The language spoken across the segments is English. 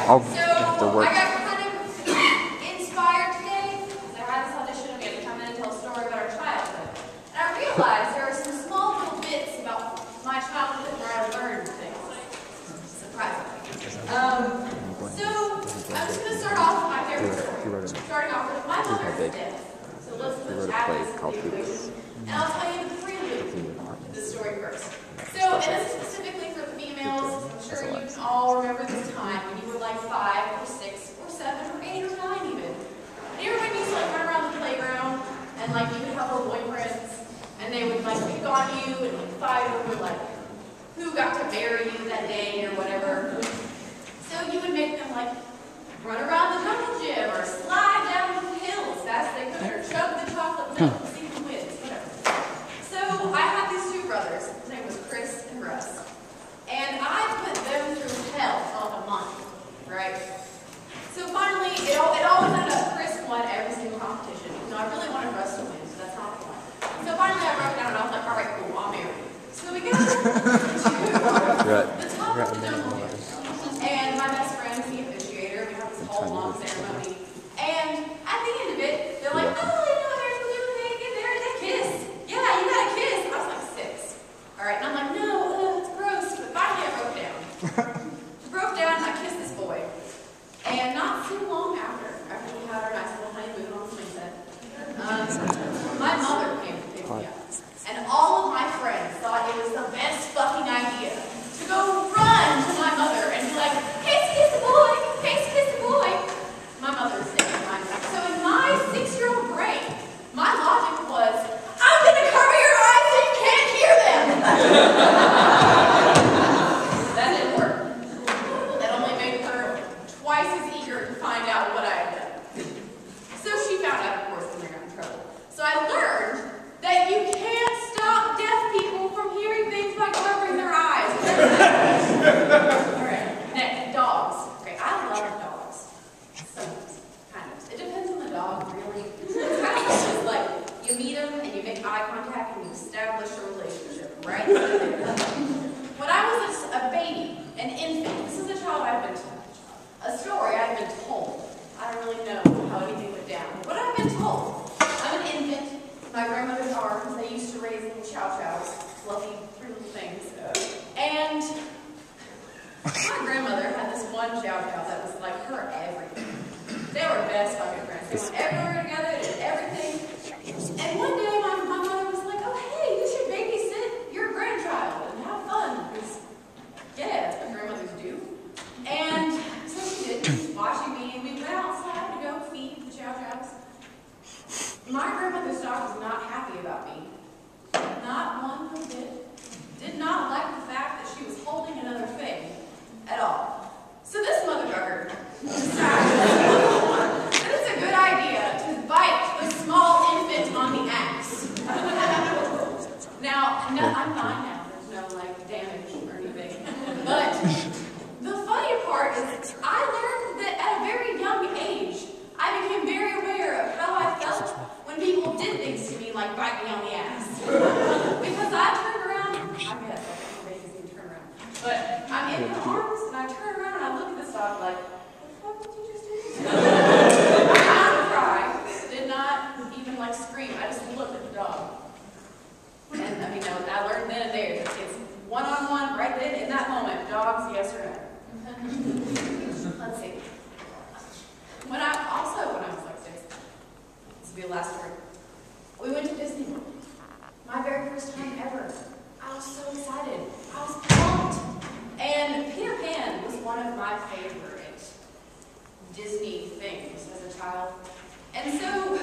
I'll So have to work. I got kind of inspired today because I had this audition and we had to come in and tell a story about our childhood. And I realized there are some small little bits about my childhood where I learned things. Surprisingly. So I'm just going to start off with my favorite story. Starting off with my mother's death. So let's put Chadwick's into the equation. And I'll tell you the prelude to the story first. So, and this is specifically for the females. I'm sure you can all remember this time when you were like 5 or 6 or 7 or 8 or 9 even. And everybody used to like run around the playground and like you would have little boyfriends and they would like pick on you and like fight over like who got to marry you that day or whatever. So you would make them like run around the jungle gym or slide down the hill as fast as they could or chug the chocolate milk and see who wins, whatever. So I had these 2 brothers. His name was Chris and Russ. And I put them through hell for like a month, right? So finally, it always ended up Chris won every single competition. No, I really wanted Russ to win, so that's not the one. So finally I broke down and I was like, all right, cool, I'll marry you. So we got to the top of the jungle gym. And my best friend's the officiator. We have this whole long ceremony. And at the end of it, they're like, oh, you know, there's a little thing in there, and a kiss. Yeah, you got a kiss. I was like 6. All right, and I'm like, no, it's gross. But finally I broke down. Broke down, I kissed this boy. And not too long after we had our nice little honeymoon on the swing set, my mother came to pick me up. And all of my friends thought it was the best fucking idea to go run to my mother and be like, kiss the boy, kiss the boy. My mother was sitting behind me. So in my 6-year-old brain, my logic was, I'm going to cover your eyes so you can't hear them. That didn't work. That only made her twice as eager to find out what I had done. So she found out, of course, and we got in trouble. So I learned that you can't stop deaf people from hearing things by covering their eyes. Alright, next, dogs. Okay, I love dogs. Sometimes, kind of. It depends on the dog, really. It's kind of just like, you meet them and you make eye contact and you establish a relationship, right? When I was a baby, an infant, this is a child I've been told. A story I've been told. I don't really know how anything went down. But I've been told. I'm an infant. My grandmother's arms, they used to raise little chow-chows, fluffy, pretty little things. And my grandmother had this one chow-chow that was like her everything. They were best fucking friends. They went everywhere together, did everything. And one day my mother was like, oh hey, you should babysit your grandchild and have fun. Because, yeah, that's what grandmothers do. And so she did. She was watching me and we went outside to go feed the chow-chows. My grandmother's dog was not happy about me. Not one little bit. Did not like the fact that she was holding another thing at all. So this motherfucker decided that it's a good idea to bite the small infant on the axe. Now, no, I'm fine now. There's no like damage or anything. But the funny part is I learned that at a very young age, I became very aware of how I felt when people did things to me like bite me on the ass. Because I turned around, I guess I basically turn around. But I'm in her arms and I turn around and I look at this dog like, what the fuck did you just do? I did not cry, did not even like scream, I just looked at the dog. And I mean, I learned then and there that it's one-on-one right then in that moment, dogs, yes or no. Let's see. When I was like 6, this will be the last story, we went to Disney World. My very first time ever. I was so excited. I was pumped. And Peter Pan was one of my favorite Disney things as a child. And so,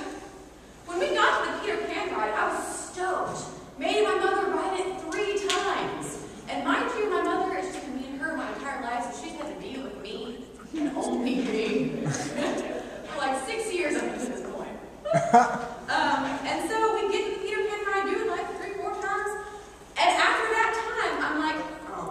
when we got to the Peter Pan ride, I was stoked. Made my mother ride it 3 times. And mind you, my mother has just been me and her my entire life, so she's had to deal with me and only me for like 6 years up to this point. And so we get to the Peter Pan ride, do it like 3-4 times, and after that time, I'm like, oh,